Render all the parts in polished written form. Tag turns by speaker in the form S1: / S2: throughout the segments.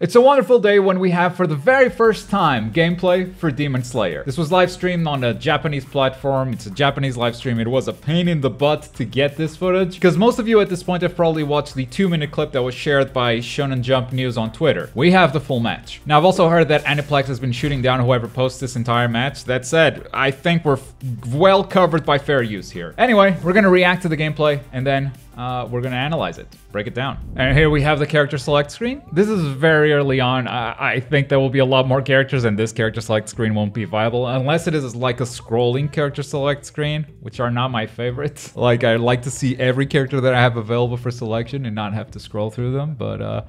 S1: It's a wonderful day when we have, for the very first time, gameplay for Demon Slayer. This was live streamed on a Japanese platform. It's a Japanese live stream. It was a pain in the butt to get this footage, because most of you at this point have probably watched the 2-minute clip that was shared by Shonen Jump News on Twitter. We have the full match. Now, I've also heard that Aniplex has been shooting down whoever posts this entire match. That said, I think we're well covered by fair use here. Anyway, we're gonna react to the gameplay, and then we're gonna analyze it, break it down. And here we have the character select screen. This is very early on. I think there will be a lot more characters and this character select screen won't be viable unless it is like a scrolling character select screen, which are not my favorite. Like, I like to see every character that I have available for selection and not have to scroll through them. But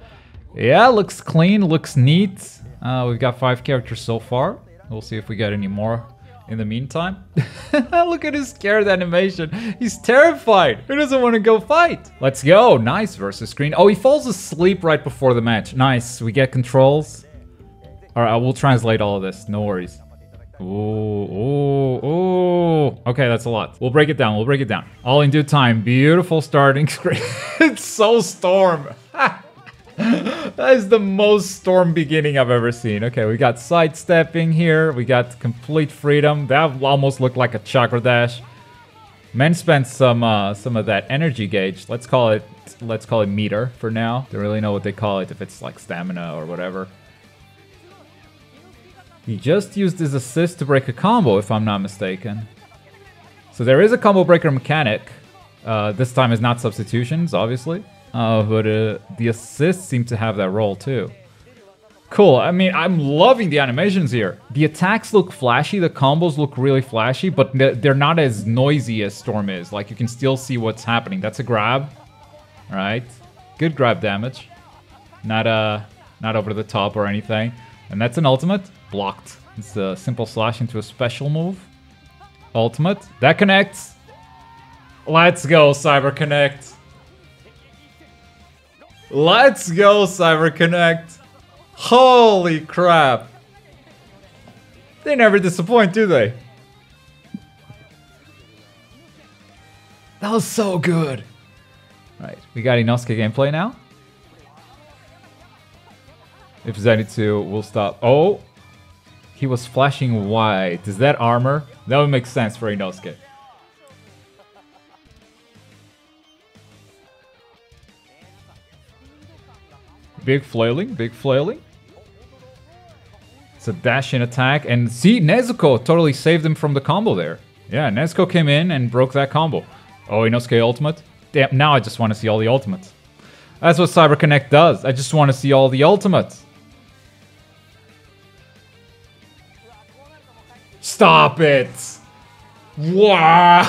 S1: yeah, looks clean, looks neat. We've got 5 characters so far. We'll see if we get any more in the meantime. Look at his scared animation. He's terrified. He doesn't want to go fight. Let's go. Nice versus screen. Oh, he falls asleep right before the match. Nice. We get controls. All right, I will translate all of this. No worries. Ooh, ooh, ooh. Okay, that's a lot. We'll break it down. We'll break it down. All in due time. Beautiful starting screen. It's so Storm. That is the most Storm beginning I've ever seen. Okay, we got sidestepping here. We got complete freedom. That almost looked like a chakra dash. Men spent some of that energy gauge. Let's call it meter for now. Don't really know what they call it, if it's like stamina or whatever. He just used his assist to break a combo, if I'm not mistaken. So there is a combo breaker mechanic. This time is not substitutions, obviously. But the assists seem to have that role too. Cool. I mean, I'm loving the animations here. The attacks look flashy, the combos look really flashy, but they're not as noisy as Storm is. Like, you can still see what's happening. That's a grab. All right. Good grab damage. Not over the top or anything. And that's an ultimate. Blocked. It's a simple slash into a special move. Ultimate. That connects. Let's go, Cyber Connect. Let's go, Cyber Connect. Holy crap. They never disappoint, do they? That was so good. Right, we got Inosuke gameplay now. If Zenitsu will stop. Oh, he was flashing white. Is that armor? That would make sense for Inosuke. Big flailing, big flailing. It's a dash-in attack. And see, Nezuko totally saved him from the combo there. Yeah, Nezuko came in and broke that combo. Oh, Inosuke ultimate. Damn, now I just want to see all the ultimates. That's what Cyber Connect does. I just want to see all the ultimates. Stop it! Wow!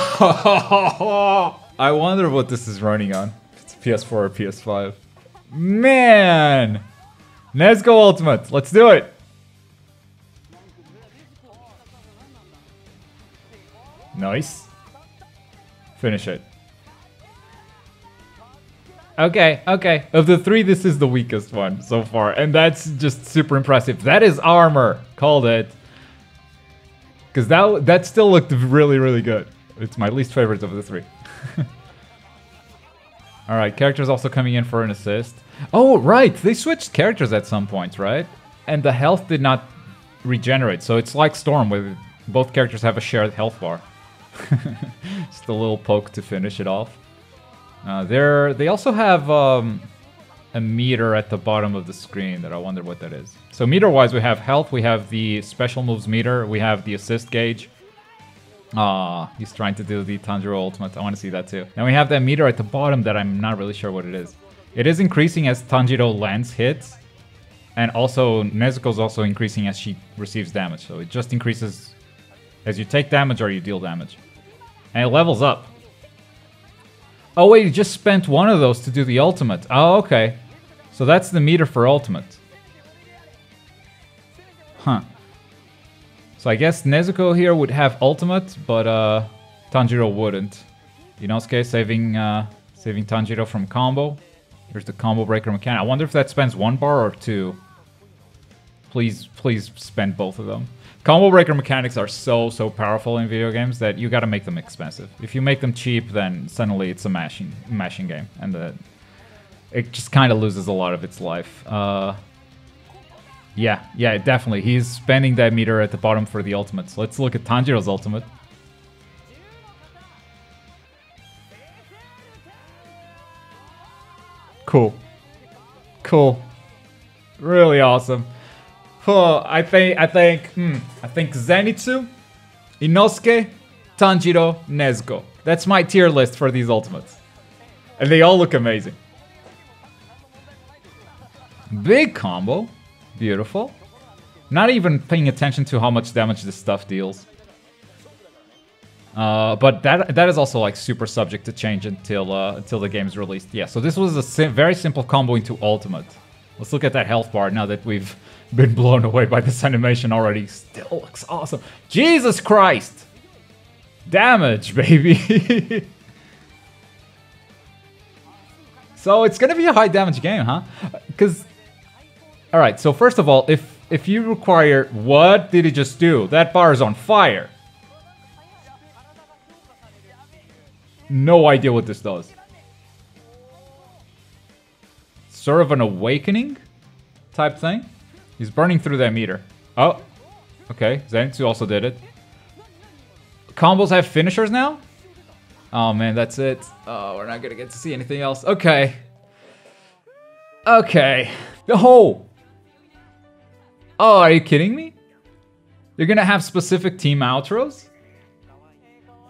S1: I wonder what this is running on. If it's PS4 or PS5. Man! Nezuko ultimate. Let's do it. Nice. Finish it. Okay, okay. Of the 3, this is the weakest one so far. And that's just super impressive. That is armor. Called it. Because that still looked really, really good. It's my least favorite of the 3. Alright, characters also coming in for an assist. Oh, right! They switched characters at some point, right? And the health did not regenerate, so it's like Storm, where both characters have a shared health bar. Just a little poke to finish it off. They also have a meter at the bottom of the screen that I wonder what that is. So meter-wise, we have health, we have the special moves meter, we have the assist gauge. He's trying to do the Tanjiro ultimate. I want to see that too. And we have that meter at the bottom that I'm not really sure what it is. It is increasing as Tanjiro lands hits. And also, Nezuko's also increasing as she receives damage. So it just increases as you take damage or you deal damage. And it levels up. Oh wait, you just spent one of those to do the ultimate. Oh, okay. So that's the meter for ultimate. Huh. So I guess Nezuko here would have ultimate, but Tanjiro wouldn't. Inosuke saving Tanjiro from combo. Here's the combo breaker mechanic. I wonder if that spends 1 bar or 2. Please spend both of them. Combo breaker mechanics are so powerful in video games that you gotta make them expensive. If you make them cheap, then suddenly it's a mashing game, and it just kind of loses a lot of its life. Yeah, definitely. He's spending that meter at the bottom for the ultimates. Let's look at Tanjiro's ultimate. Cool. Really awesome. Oh, I think Zenitsu, Inosuke, Tanjiro, Nezuko. That's my tier list for these ultimates. And they all look amazing. Big combo. Beautiful. Not even paying attention to how much damage this stuff deals. But that is also like super subject to change until the game's released. Yeah, so this was a very simple combo into ultimate. Let's look at that health bar now that we've been blown away by this animation already. Still looks awesome. Jesus Christ! Damage, baby! So it's gonna be a high damage game, huh? Because... Alright, so first of all, if you require... What did he just do? That bar is on fire. No idea what this does. Sort of an awakening type thing. He's burning through that meter. Oh, okay. Zenitsu also did it. Combos have finishers now? Oh man, that's it. Oh, we're not gonna get to see anything else. Okay. Okay. Oh! Oh, are you kidding me? You're gonna have specific team outros?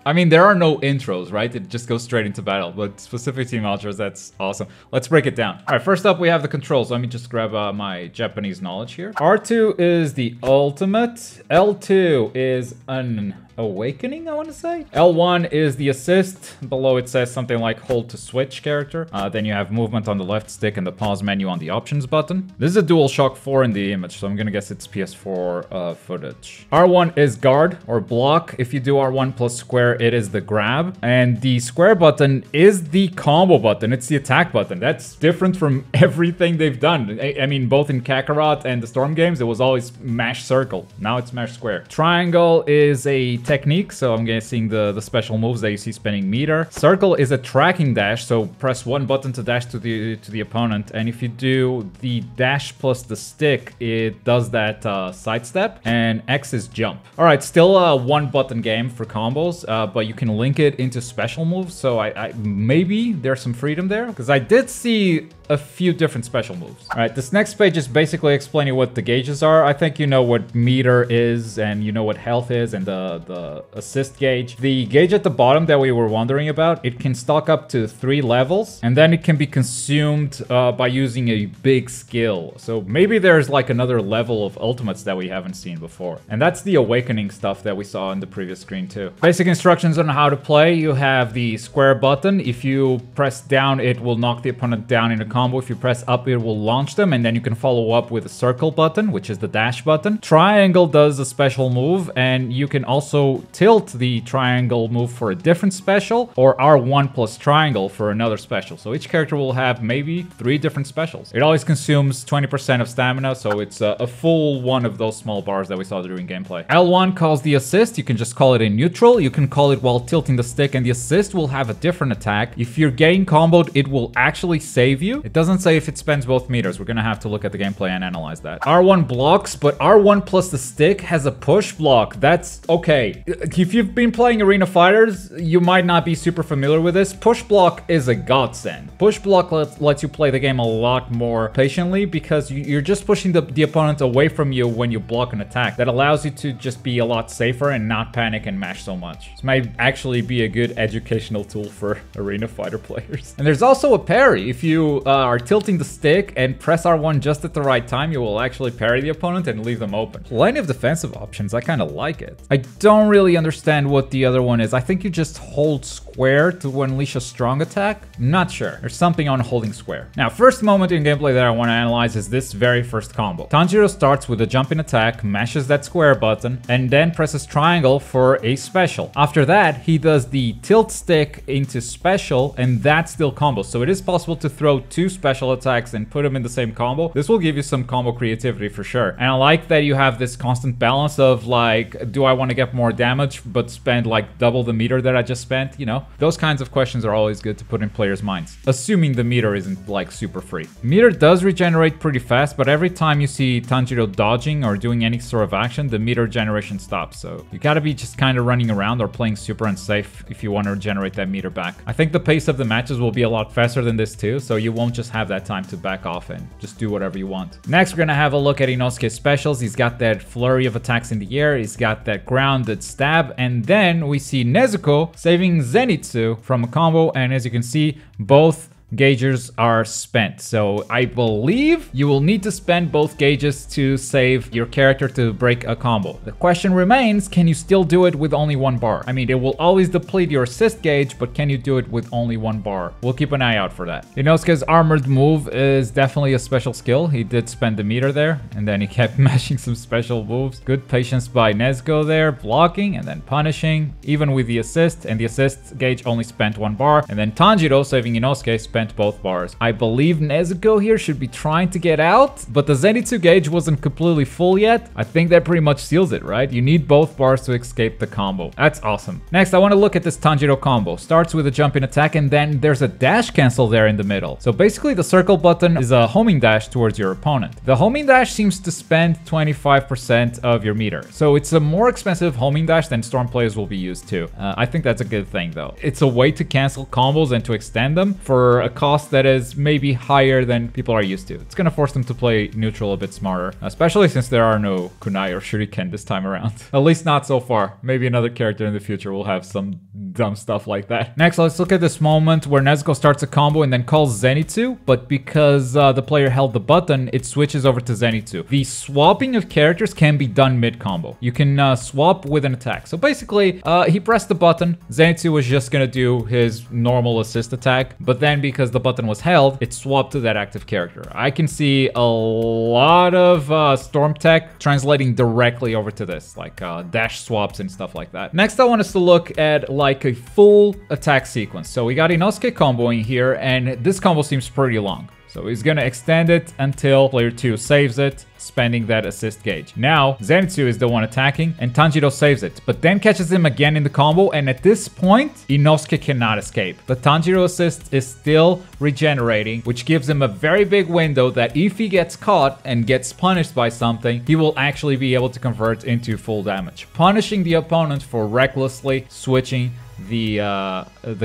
S1: I mean, there are no intros, right? It just goes straight into battle, but specific team outros, that's awesome. Let's break it down. All right, first up, we have the controls. Let me just grab my Japanese knowledge here. R2 is the ultimate. L2 is an awakening, I want to say. L1 is the assist. Below it says something like hold to switch character. Then you have movement on the left stick and the pause menu on the options button. This is a DualShock 4 in the image, so I'm gonna guess it's PS4 footage. R1 is guard or block. If you do R1 plus square, it is the grab. And the square button is the combo button. It's the attack button. That's different from everything they've done. I mean, both in Kakarot and the Storm games, it was always mash circle. Now it's mash square. Triangle is a technique, so I'm guessing the special moves that you see spinning meter. Circle is a tracking dash, so press one button to dash to the opponent, and if you do the dash plus the stick, it does that sidestep, and X is jump. All right, still a one button game for combos, but you can link it into special moves, so I maybe there's some freedom there, because I did see a few different special moves. All right, this next page is basically explaining what the gauges are. I think you know what meter is, and you know what health is, and the assist gauge. The gauge at the bottom that we were wondering about, it can stock up to 3 levels, and then it can be consumed by using a big skill. So maybe there's like another level of ultimates that we haven't seen before. And that's the awakening stuff that we saw in the previous screen too. Basic instructions on how to play. You have the square button. If you press down, it will knock the opponent down in a combo. If you press up, it will launch them, and then you can follow up with a circle button, which is the dash button. Triangle does a special move, and you can also tilt the triangle move for a different special, or R1 plus triangle for another special. So each character will have maybe 3 different specials. It always consumes 20% of stamina, so it's a full one of those small bars that we saw during gameplay. L1 calls the assist. You can just call it in neutral. You can call it while tilting the stick, and the assist will have a different attack. If you're getting comboed, it will actually save you. It doesn't say if it spends both meters. We're gonna have to look at the gameplay and analyze that. R1 blocks, but R1 plus the stick has a push block. That's okay. If you've been playing Arena Fighters, you might not be super familiar with this. Push block is a godsend. Push block lets you play the game a lot more patiently, because you're just pushing the opponent away from you when you block an attack. That allows you to just be a lot safer and not panic and mash so much. This might actually be a good educational tool for Arena Fighter players. And there's also a parry. If you are tilting the stick and press R1 just at the right time, you will actually parry the opponent and leave them open. Plenty of defensive options. I kind of like it. I don't really understand what the other one is. I think you just hold square to unleash a strong attack. I'm not sure. There's something on holding square. Now, first moment in gameplay that I want to analyze is this very first combo. Tanjiro starts with a jumping attack, mashes that square button, and then presses triangle for a special. After that, he does the tilt stick into special, and that's still combo. So it is possible to throw 2 special attacks and put them in the same combo. This will give you some combo creativity for sure. And I like that you have this constant balance of like, do I want to get more damage but spend like double the meter that I just spent? You know, Those kinds of questions are always good to put in players' minds, assuming the meter isn't like super free. Meter does regenerate pretty fast, but every time you see Tanjiro dodging or doing any sort of action, the meter generation stops. So you gotta be just kind of running around or playing super unsafe if you want to regenerate that meter back. I think the pace of the matches will be a lot faster than this too, so you won't just have that time to back off and just do whatever you want. Next, we're gonna have a look at Inosuke's specials. He's got that flurry of attacks in the air, he's got that grounded stab, and then we see Nezuko saving Zenitsu from a combo, and as you can see, both gauges are spent. So I believe you will need to spend both gauges to save your character to break a combo. The question remains, can you still do it with only one bar? I mean, it will always deplete your assist gauge, but can you do it with only one bar? We'll keep an eye out for that. Inosuke's armored move is definitely a special skill. He did spend the meter there, and then he kept mashing some special moves. Good patience by Nezuko there, blocking and then punishing, even with the assist, and the assist gauge only spent one bar. And then Tanjiro saving Inosuke spent both bars. I believe Nezuko here should be trying to get out, but the Zenitsu gauge wasn't completely full yet. I think that pretty much seals it, right? You need both bars to escape the combo. That's awesome. Next, I want to look at this Tanjiro combo. Starts with a jump in attack, and then there's a dash cancel there in the middle. So basically, the circle button is a homing dash towards your opponent. The homing dash seems to spend 25% of your meter. So it's a more expensive homing dash than Storm players will be used to. I think that's a good thing, though. It's a way to cancel combos and to extend them for a cost that is maybe higher than people are used to. It's gonna force them to play neutral a bit smarter, especially since there are no kunai or shuriken this time around. At least not so far. Maybe another character in the future will have some dumb stuff like that. Next, let's look at this moment where Nezuko starts a combo and then calls Zenitsu, but because the player held the button, it switches over to Zenitsu. The swapping of characters can be done mid-combo. You can swap with an attack. So basically, he pressed the button, Zenitsu was just gonna do his normal assist attack, but then because the button was held, it swapped to that active character. I can see a lot of Storm tech translating directly over to this, like dash swaps and stuff like that. Next, I want us to look at like a full attack sequence. So we got Inosuke comboing here, and this combo seems pretty long. So he's gonna extend it until player 2 saves it, spending that assist gauge. Now, Zenitsu is the one attacking, and Tanjiro saves it, but then catches him again in the combo, and at this point, Inosuke cannot escape. The Tanjiro assist is still regenerating, which gives him a very big window that if he gets caught and gets punished by something, he will actually be able to convert into full damage, punishing the opponent for recklessly switching the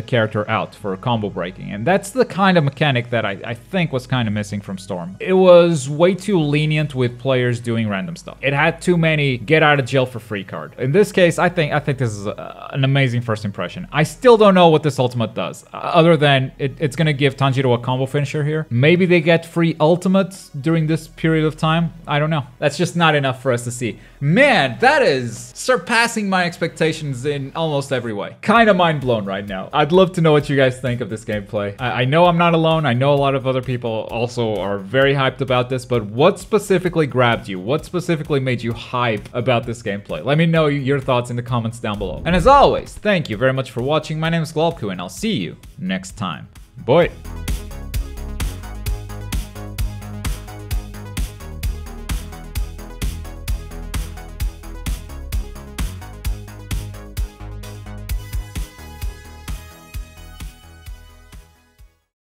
S1: character out for combo breaking. And that's the kind of mechanic that I think was kind of missing from Storm. It was way too lenient with players doing random stuff. It had too many get out of jail for free card. In this case, I think this is an amazing first impression. I still don't know what this ultimate does, other than it's gonna give Tanjiro a combo finisher here. Maybe they get free ultimates during this period of time. I don't know. That's just not enough for us to see. Man, that is surpassing my expectations in almost every way. Kind of mind blown right now. I'd love to know what you guys think of this gameplay. I know I'm not alone. I know a lot of other people also are very hyped about this, but what specifically grabbed you? What specifically made you hype about this gameplay? Let me know your thoughts in the comments down below. And as always, thank you very much for watching. My name is Globku, and I'll see you next time. Bye.